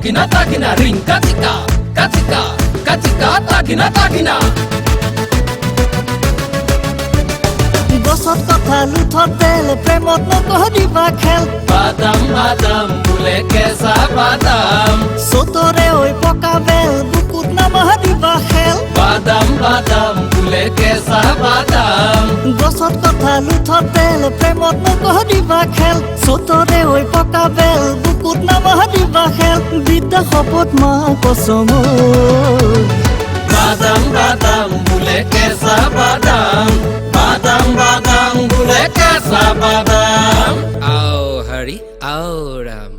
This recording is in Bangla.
takina takina ring katika katika katika takina takina গছত কথা লুথত তেল প্ৰেমত নকহিবা খেল বাদাম বাদাম বুলে কেঁচা বাদাম চতৰে ঐ পকা বেল বুকুত নামাহিবা খেল বাদাম বাদাম বুলে কেঁচা বাদাম গছত কথা লুথত তেল প্ৰেমত নকহিবা খেল চতৰে ঐ পকা বেল বুকুত নামাহিবা খেল বিদ্যা শপত মা কসম বাদাম বাদাম বুলে কেঁচা বাদাম বাদাম বাদাম বুলে কেঁচা বাদাম আও হরি আও রাম